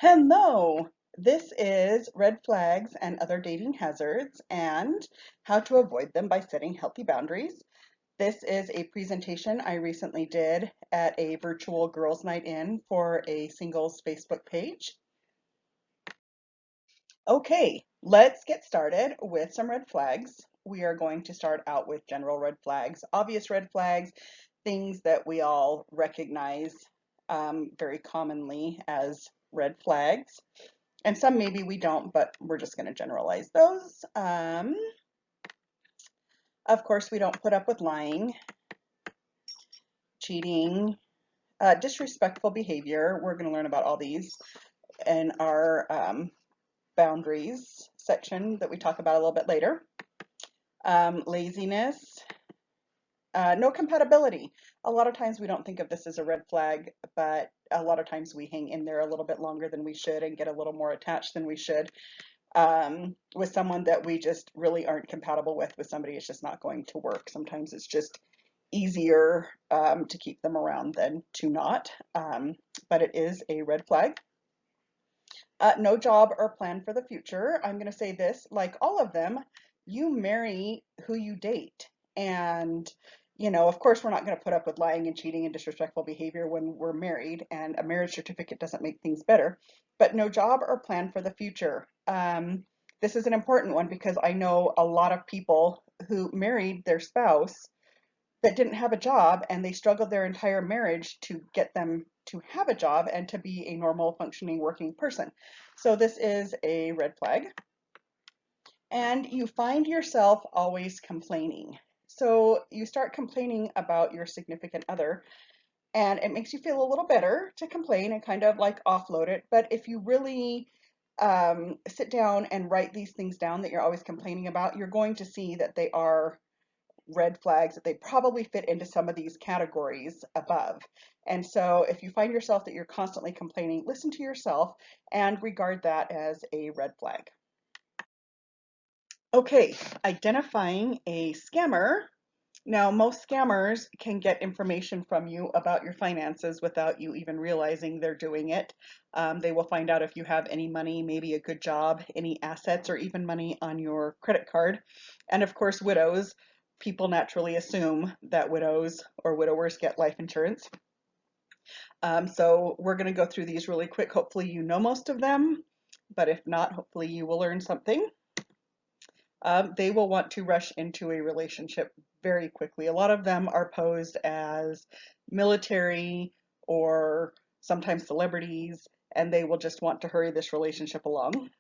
Hello, this is red flags and other dating hazards and how to avoid them by setting healthy boundaries. This is a presentation I recently did at a virtual girls' night in for a singles Facebook page. Okay, let's get started with some red flags. We are going to start out with general red flags, obvious red flags, things that we all recognize very commonly as red flags. And some maybe we don't, but we're just going to generalize those. Of course, we don't put up with lying, cheating, disrespectful behavior. We're going to learn about all these in our boundaries section that we talk about a little bit later. Laziness, no compatibility. A lot of times we don't think of this as a red flag, but a lot of times we hang in there a little bit longer than we should and get a little more attached than we should. With someone that we just really aren't compatible with somebody, it's just not going to work. Sometimes it's just easier to keep them around than to not, but it is a red flag. No job or plan for the future. I'm going to say this, like all of them, you marry who you date. And, of course, we're not going to put up with lying and cheating and disrespectful behavior when we're married, and a marriage certificate doesn't make things better. But no job or plan for the future. This is an important one because I know a lot of people who married their spouse that didn't have a job and they struggled their entire marriage to get them to have a job and to be a normal functioning working person. So this is a red flag. And you find yourself always complaining. So you start complaining about your significant other and it makes you feel a little better to complain and kind of like offload it. But if you really sit down and write these things down that you're always complaining about, you're going to see that they are red flags, that they probably fit into some of these categories above. And so if you find yourself that you're constantly complaining, listen to yourself and regard that as a red flag. Okay, identifying a scammer. Now, most scammers can get information from you about your finances without you even realizing they're doing it. They will find out if you have any money, maybe a good job, any assets, or even money on your credit card. And of course, widows. People naturally assume that widows or widowers get life insurance. So we're going to go through these really quick. Hopefully you know most of them, but if not, hopefully you will learn something. They will want to rush into a relationship very quickly. A lot of them are posed as military or sometimes celebrities, and they will just want to hurry this relationship along.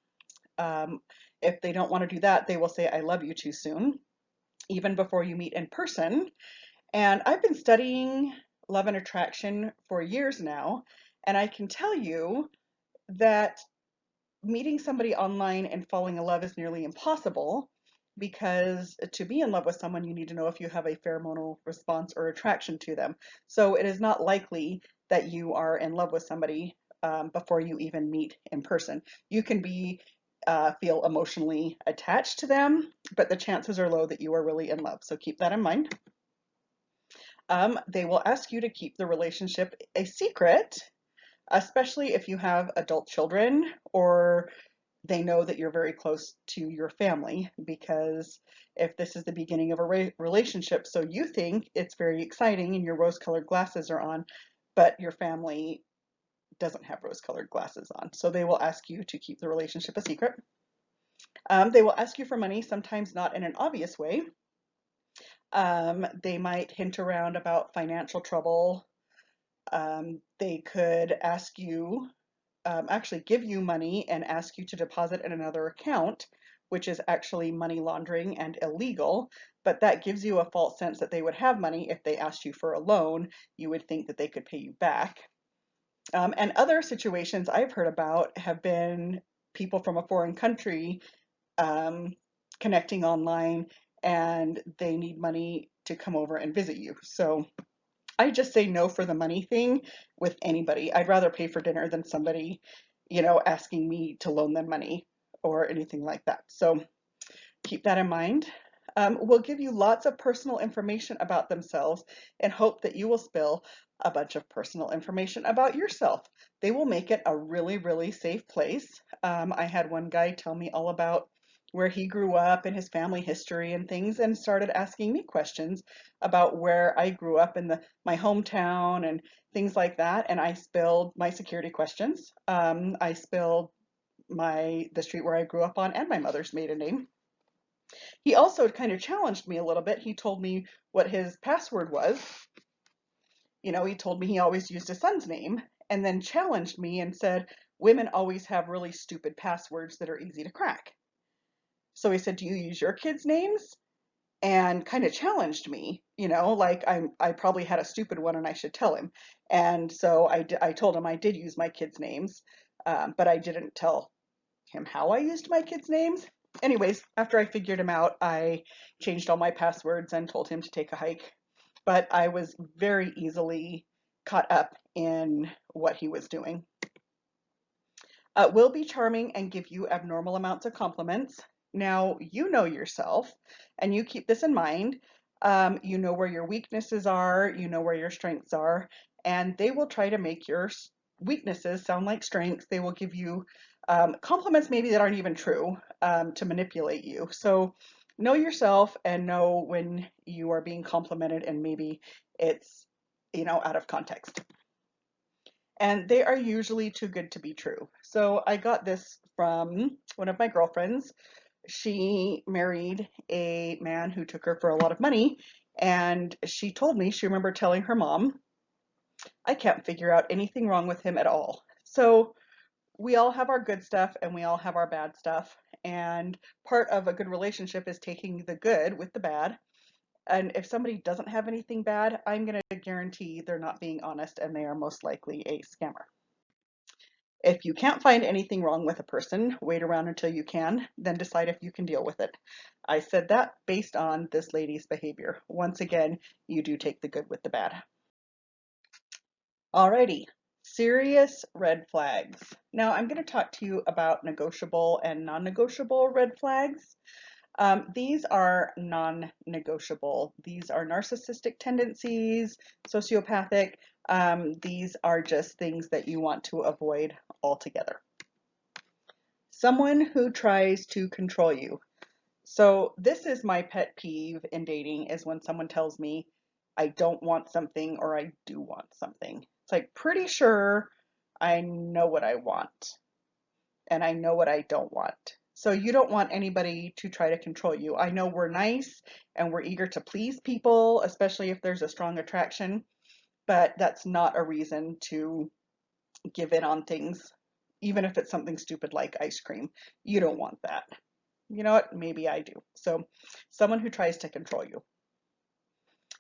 If they don't want to do that, they will say, I love you too soon, even before you meet in person. And I've been studying love and attraction for years now, and I can tell you that meeting somebody online and falling in love is nearly impossible because to be in love with someone, you need to know if you have a pheromonal response or attraction to them. So it is not likely that you are in love with somebody before you even meet in person. You can feel emotionally attached to them, but the chances are low that you are really in love. So keep that in mind. They will ask you to keep the relationship a secret, especially if you have adult children or they know that you're very close to your family, because if this is the beginning of a relationship, so you think it's very exciting and your rose-colored glasses are on, but your family doesn't have rose-colored glasses on. So they will ask you to keep the relationship a secret. They will ask you for money, sometimes not in an obvious way. They might hint around about financial trouble. They could ask you actually give you money and ask you to deposit in another account, which is actually money laundering and illegal, but that gives you a false sense that they would have money. If they asked you for a loan, you would think that they could pay you back. And other situations I've heard about have been people from a foreign country connecting online and they need money to come over and visit you. So I just say no for the money thing with anybody. I'd rather pay for dinner than somebody, asking me to loan them money or anything like that. So keep that in mind. We'll give you lots of personal information about themselves and hope that you will spill. a bunch of personal information about yourself. They will make it a really, really safe place. I had one guy tell me all about where he grew up and his family history and things, and started asking me questions about where I grew up in my hometown and things like that. And I spilled my security questions. I spilled the street where I grew up on and my mother's maiden name. He also kind of challenged me a little bit. He told me what his password was. He told me he always used his son's name, and then challenged me and said, women always have really stupid passwords that are easy to crack. So he said, do you use your kids' names? And kind of challenged me, like I probably had a stupid one and I should tell him. And so I told him I did use my kids' names, but I didn't tell him how I used my kids' names. Anyways, after I figured him out, I changed all my passwords and told him to take a hike. But I was very easily caught up in what he was doing. Will be charming and give you abnormal amounts of compliments. Now, you know yourself, and you keep this in mind. You know where your weaknesses are, you know where your strengths are, and they will try to make your weaknesses sound like strengths. They will give you compliments maybe that aren't even true, to manipulate you. So know yourself and know when you are being complimented and maybe it's, out of context. And they are usually too good to be true. So I got this from one of my girlfriends. She married a man who took her for a lot of money, and she told me she remembered telling her mom, I can't figure out anything wrong with him at all. So we all have our good stuff and we all have our bad stuff. And part of a good relationship is taking the good with the bad. And if somebody doesn't have anything bad, I'm going to guarantee they're not being honest and they are most likely a scammer. If you can't find anything wrong with a person, wait around until you can, then decide if you can deal with it. I said that based on this lady's behavior. Once again, you do take the good with the bad. Alrighty, serious red flags. Now I'm going to talk to you about negotiable and non-negotiable red flags. These are non-negotiable. These are narcissistic tendencies, sociopathic. These are just things that you want to avoid altogether. Someone who tries to control you. So this is my pet peeve in dating, is when someone tells me I don't want something or I do want something. It's like, pretty sure I know what I want and I know what I don't want. So you don't want anybody to try to control you. I know we're nice and we're eager to please people, especially if there's a strong attraction, but that's not a reason to give in on things, even if it's something stupid like ice cream. You don't want that. You know what? Maybe I do. So someone who tries to control you.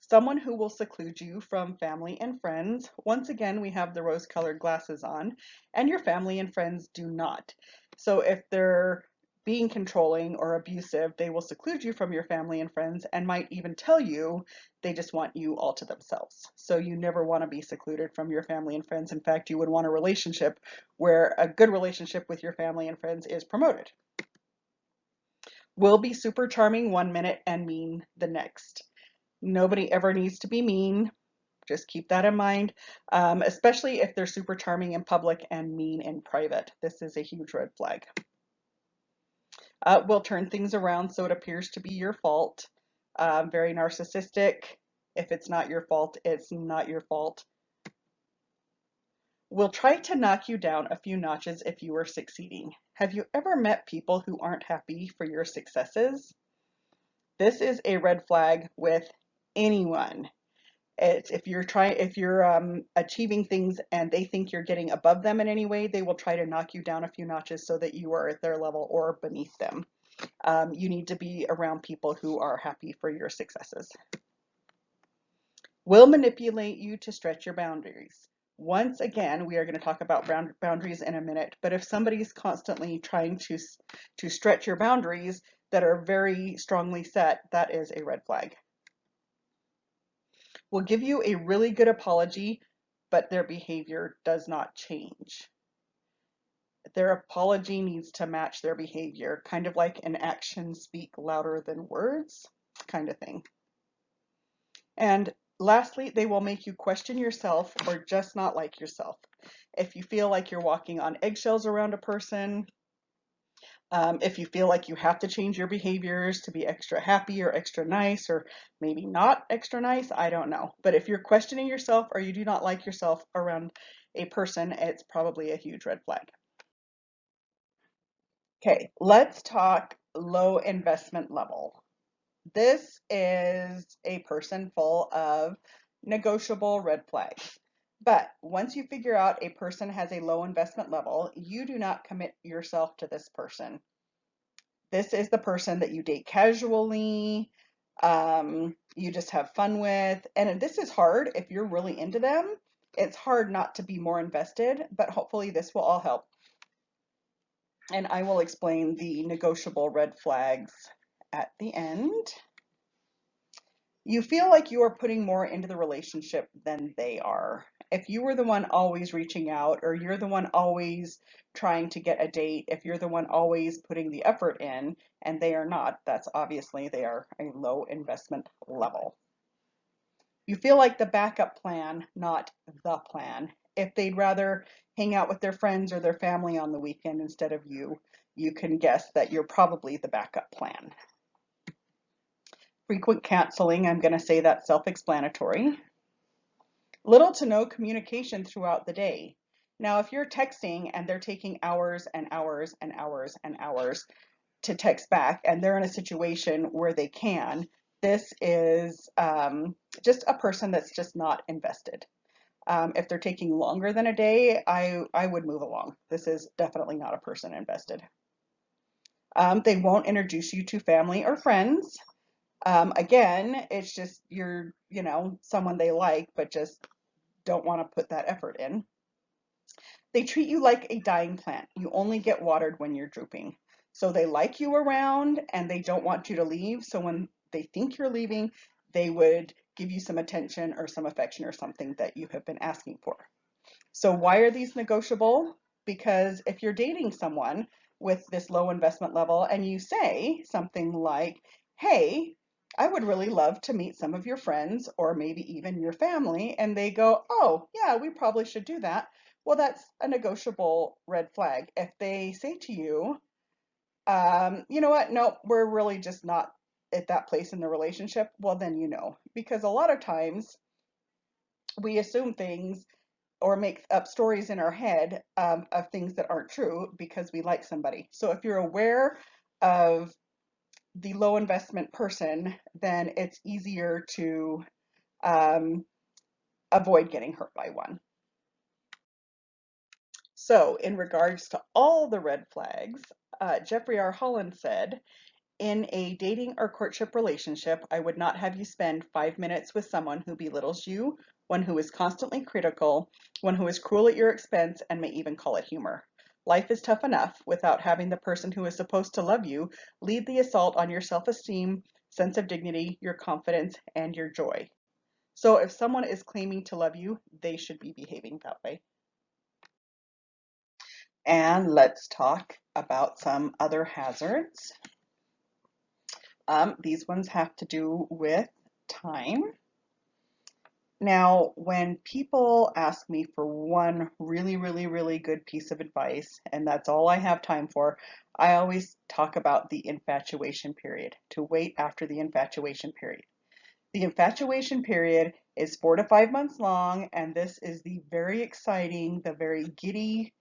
Someone who will seclude you from family and friends. Once again, we have the rose-colored glasses on, and your family and friends do not. So if they're being controlling or abusive, they will seclude you from your family and friends and might even tell you they just want you all to themselves. So you never want to be secluded from your family and friends. In fact, you would want a relationship where a good relationship with your family and friends is promoted. Will be super charming one minute and mean the next. Nobody ever needs to be mean. Just keep that in mind, especially if they're super charming in public and mean in private. This is a huge red flag. Will turn things around so it appears to be your fault. Very narcissistic. If it's not your fault, it's not your fault. Will try to knock you down a few notches if you are succeeding. Have you ever met people who aren't happy for your successes? This is a red flag with anyone. It's if you're achieving things and they think you're getting above them in any way, they will try to knock you down a few notches so that you are at their level or beneath them. You need to be around people who are happy for your successes. Will manipulate you to stretch your boundaries. Once again, we are going to talk about boundaries in a minute, but if somebody's constantly trying to stretch your boundaries that are very strongly set, that is a red flag. Will give you a really good apology, but their behavior does not change. Their apology needs to match their behavior, kind of like an action speak louder than words kind of thing. And Lastly, they will make you question yourself or just not like yourself. If you feel like you're walking on eggshells around a person, if you feel like you have to change your behaviors to be extra happy or extra nice, or maybe not extra nice, I don't know. But if you're questioning yourself or you do not like yourself around a person, it's probably a huge red flag. Okay, let's talk low investment level. This is a person full of negotiable red flags. But once you figure out a person has a low investment level, you do not commit yourself to this person. This is the person that you date casually, you just have fun with. And this is hard if you're really into them. It's hard not to be more invested, but hopefully this will all help. And I will explain the negotiable red flags at the end. You feel like you are putting more into the relationship than they are. If you were the one always reaching out, or you're the one always trying to get a date, if you're the one always putting the effort in and they are not, that's obviously they are a low investment level. You feel like the backup plan, not the plan. If they'd rather hang out with their friends or their family on the weekend instead of you, you can guess that you're probably the backup plan. Frequent canceling, I'm going to say that's self-explanatory. Little to no communication throughout the day. Now, if you're texting and they're taking hours and hours and hours and hours to text back, and they're in a situation where they can, this is just a person that's just not invested. If they're taking longer than a day, I would move along. This is definitely not a person invested. They won't introduce you to family or friends. Again, it's just someone they like, but just don't want to put that effort in. They treat you like a dying plant. You only get watered when you're drooping. So they like you around and they don't want you to leave. So when they think you're leaving, they would give you some attention or some affection or something that you have been asking for. So why are these negotiable? Because if you're dating someone with this low investment level and you say something like, hey, I would really love to meet some of your friends or maybe even your family, and they go, oh, yeah, we probably should do that. Well, that's a negotiable red flag. If they say to you, you know what, nope, we're really just not at that place in the relationship, well, then you know. Because a lot of times we assume things or make up stories in our head of things that aren't true because we like somebody. So if you're aware of the low investment person, then it's easier to um, avoid getting hurt by one. So in regards to all the red flags, Jeffrey R. Holland said, in a dating or courtship relationship, I would not have you spend 5 minutes with someone who belittles you, one who is constantly critical, one who is cruel at your expense and may even call it humor. Life is tough enough without having the person who is supposed to love you lead the assault on your self-esteem, sense of dignity, your confidence, and your joy. So if someone is claiming to love you, they should be behaving that way. And let's talk about some other hazards. These ones have to do with time. Now, when people ask me for one really, really, really good piece of advice, and that's all I have time for, I always talk about the infatuation period, to wait after the infatuation period. The infatuation period is 4 to 5 months long, and this is the very exciting, the very giddy,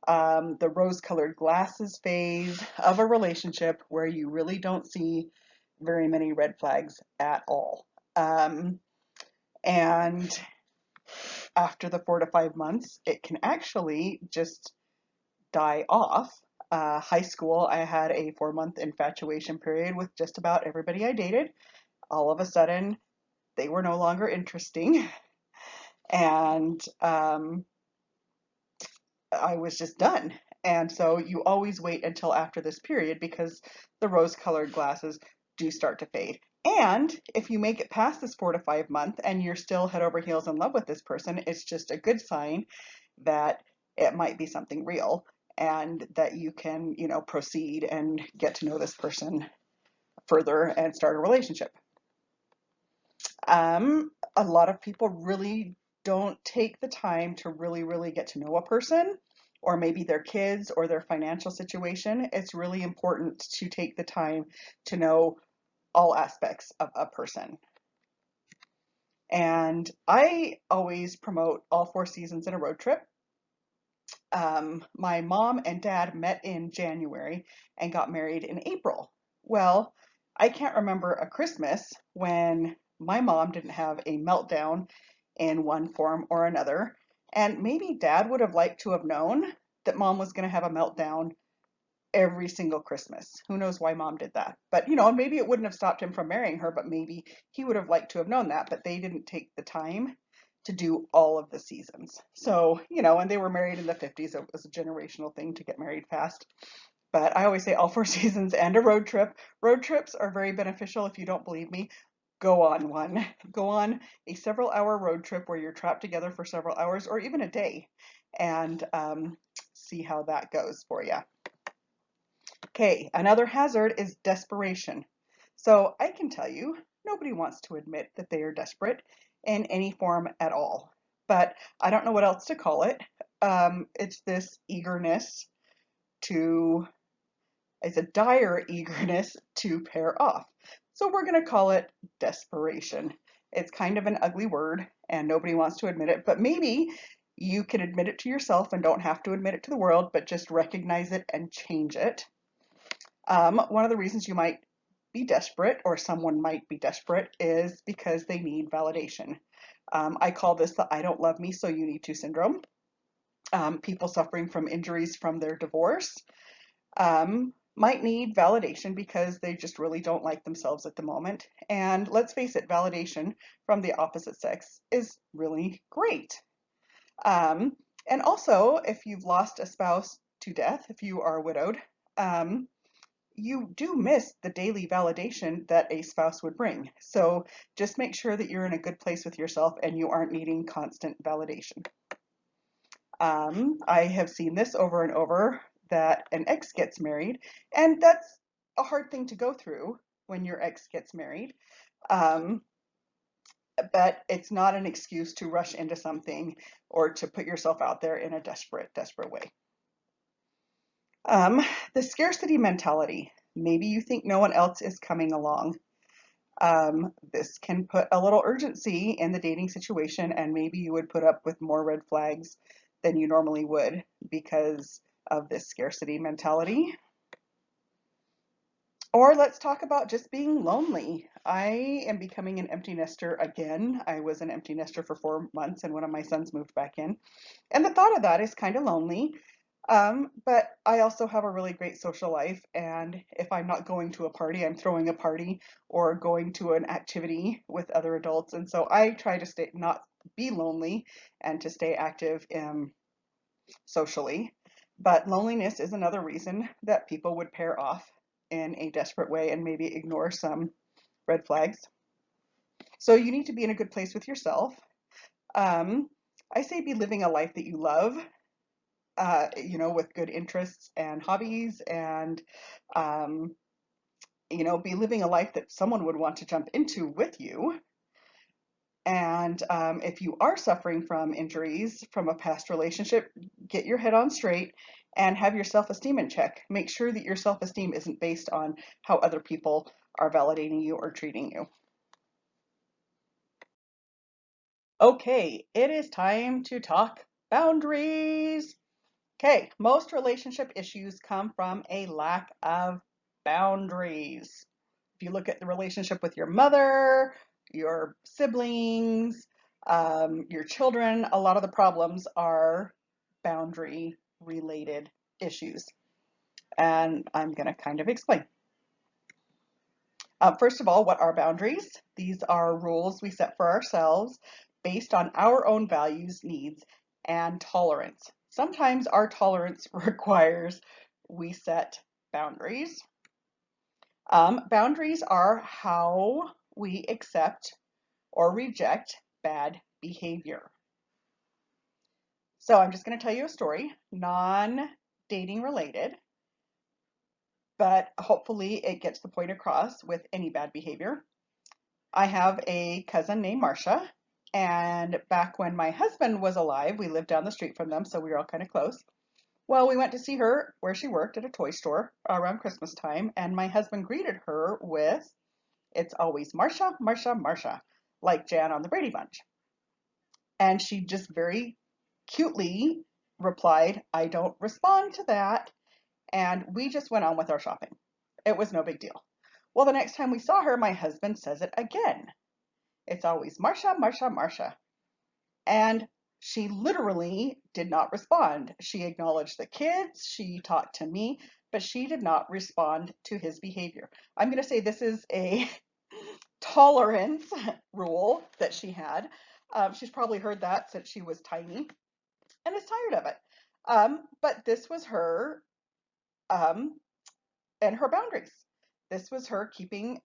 the rose-colored glasses phase of a relationship where you really don't see very many red flags at all. And after the 4 to 5 months, it can actually just die off. High school, I had a 4 month infatuation period with just about everybody I dated. All of a sudden, they were no longer interesting, and I was just done. And so you always wait until after this period because the rose-colored glasses do start to fade. And if you make it past this 4 to 5 month and you're still head over heels in love with this person, it's just a good sign that it might be something real and that you can, proceed and get to know this person further and start a relationship. A lot of people really don't take the time to really get to know a person, or maybe their kids or their financial situation. It's really important to take the time to know all aspects of a person. And I always promote all 4 seasons in a road trip. My mom and dad met in January and got married in April. Well, I can't remember a Christmas when my mom didn't have a meltdown in one form or another. And maybe dad would have liked to have known that mom was going to have a meltdown every single Christmas. Who knows why mom did that? But, maybe it wouldn't have stopped him from marrying her, but maybe he would have liked to have known that, but they didn't take the time to do all of the seasons. So, and they were married in the 50s. It was a generational thing to get married fast. But I always say all 4 seasons and a road trip. Road trips are very beneficial. If you don't believe me, go on one. Go on a several-hour road trip where you're trapped together for several hours or even a day, and see how that goes for you. Okay, another hazard is desperation. So I can tell you, nobody wants to admit that they are desperate in any form at all. But I don't know what else to call it. It's this eagerness to, it's a dire eagerness to pair off. So we're going to call it desperation. It's kind of an ugly word and nobody wants to admit it, but maybe you can admit it to yourself and don't have to admit it to the world, but just recognize it and change it. One of the reasons you might be desperate, or someone might be desperate, is because they need validation. I call this the I don't love me, so you need to syndrome. People suffering from injuries from their divorce might need validation because they just really don't like themselves at the moment. And let's face it, validation from the opposite sex is really great. And also, if you've lost a spouse to death, if you are widowed, you do miss the daily validation that a spouse would bring. So just make sure that you're in a good place with yourself and you aren't needing constant validation. I have seen this over and over, that an ex gets married, and that's a hard thing to go through when your ex gets married. Um, but it's not an excuse to rush into something or to put yourself out there in a desperate way. The scarcity mentality. Maybe you think no one else is coming along. This can put a little urgency in the dating situation, and maybe you would put up with more red flags than you normally would because of this scarcity mentality. Or let's talk about just being lonely. I am becoming an empty nester again. I was an empty nester for 4 months and one of my sons moved back in. And the thought of that is kind of lonely. But I also have a really great social life, and if I'm not going to a party, I'm throwing a party or going to an activity with other adults. And so I try to stay, not be lonely, and to stay active socially. But loneliness is another reason that people would pair off in a desperate way and maybe ignore some red flags. So you need to be in a good place with yourself. I say be living a life that you love, with good interests and hobbies, and, be living a life that someone would want to jump into with you. And if you are suffering from injuries from a past relationship, get your head on straight and have your self-esteem in check. Make sure that your self-esteem isn't based on how other people are validating you or treating you. Okay, it is time to talk boundaries. Okay, most relationship issues come from a lack of boundaries. If you look at the relationship with your mother, your siblings, your children, a lot of the problems are boundary related issues. And I'm going to kind of explain. First of all, what are boundaries? These are rules we set for ourselves based on our own values, needs, and tolerance. Sometimes our tolerance requires we set boundaries. Boundaries are how we accept or reject bad behavior. So I'm just going to tell you a story, non-dating related, but hopefully it gets the point across with any bad behavior. I have a cousin named Marcia, and back when my husband was alive, we lived down the street from them, so we were all kind of close. Well, we went to see her where she worked at a toy store around Christmas time, and my husband greeted her with, "It's always Marcia, Marcia, Marcia," like Jan on the Brady Bunch. And she just very cutely replied, "I don't respond to that." And we just went on with our shopping. It was no big deal. Well, the next time we saw her, my husband says it again. "It's always Marcia, Marcia, Marcia." And she literally did not respond. She acknowledged the kids, she talked to me, but she did not respond to his behavior. I'm going to say this is a tolerance rule that she had. She's probably heard that since she was tiny and is tired of it. But this was her um, and her boundaries. This was her keeping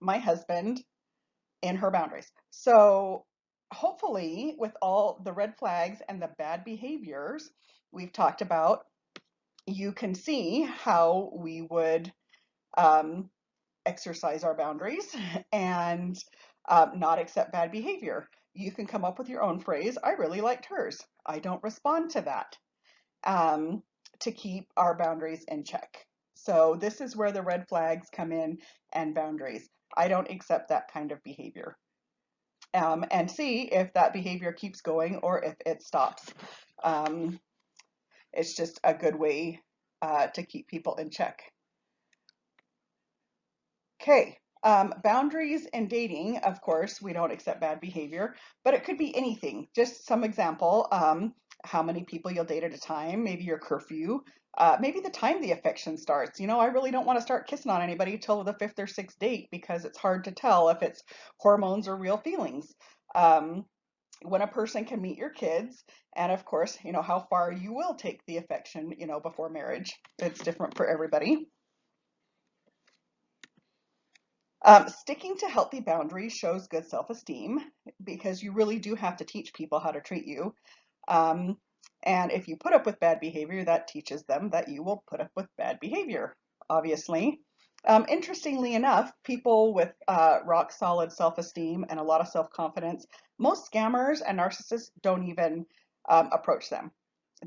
my husband in her boundaries. So hopefully, with all the red flags and the bad behaviors we've talked about, you can see how we would um, exercise our boundaries and not accept bad behavior. You can come up with your own phrase. I really liked hers. I don't respond to that, um, to keep our boundaries in check. So this is where the red flags come in and boundaries. I don't accept that kind of behavior. And see if that behavior keeps going or if it stops. Um, it's just a good way to keep people in check. Okay, boundaries in dating, of course, we don't accept bad behavior, but it could be anything. Just some example, how many people you'll date at a time, maybe your curfew, maybe the time the affection starts. You know, I really don't want to start kissing on anybody till the fifth or sixth date because it's hard to tell if it's hormones or real feelings. Um, when a person can meet your kids, and of course, you know, how far you will take the affection, you know, before marriage. It's different for everybody. Sticking to healthy boundaries shows good self-esteem because you really do have to teach people how to treat you. Um, and if you put up with bad behavior, that teaches them that you will put up with bad behavior, obviously. Interestingly enough, people with rock solid self-esteem and a lot of self-confidence, most scammers and narcissists don't even approach them.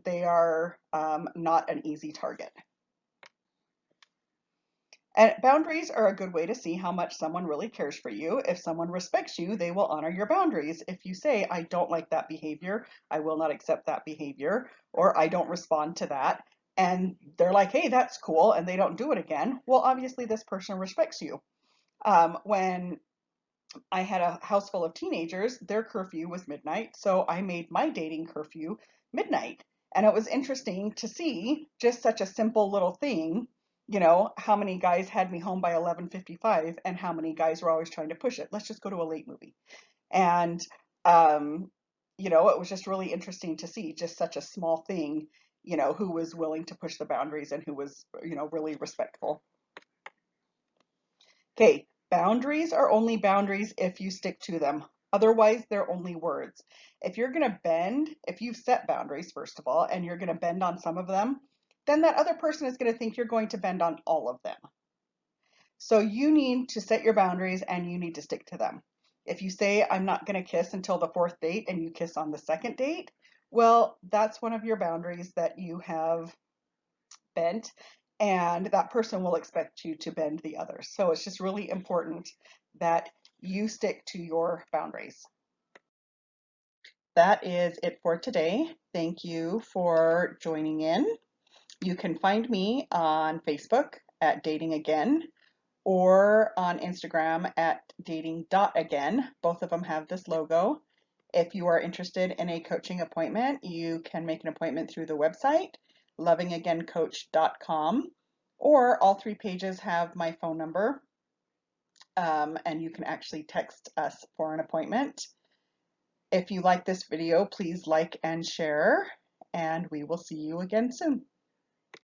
They are not an easy target. And boundaries are a good way to see how much someone really cares for you. If someone respects you, they will honor your boundaries. If you say, "I don't like that behavior, I will not accept that behavior," or "I don't respond to that," and they're like, "Hey, that's cool," and they don't do it again, well, obviously this person respects you. When I had a house full of teenagers, their curfew was midnight, so I made my dating curfew midnight. And it was interesting to see just such a simple little thing, you know, how many guys had me home by 11:55 and how many guys were always trying to push it. Let's just go to a late movie. And um, you know, it was just really interesting to see just such a small thing, you know, who was willing to push the boundaries and who was, you know, really respectful. Okay, boundaries are only boundaries if you stick to them. Otherwise, they're only words. If you're going to bend, if you've set boundaries, first of all, and you're going to bend on some of them, then that other person is going to think you're going to bend on all of them. So you need to set your boundaries and you need to stick to them. If you say, "I'm not going to kiss until the fourth date," and you kiss on the second date, well, that's one of your boundaries that you have bent, and that person will expect you to bend the others. So it's just really important that you stick to your boundaries. That is it for today. Thank you for joining in. You can find me on Facebook at Dating Again or on Instagram at dating.again. Both of them have this logo. If you are interested in a coaching appointment, you can make an appointment through the website, lovingagaincoach.com, or all three pages have my phone number, and you can actually text us for an appointment. If you like this video, please like and share, and we will see you again soon.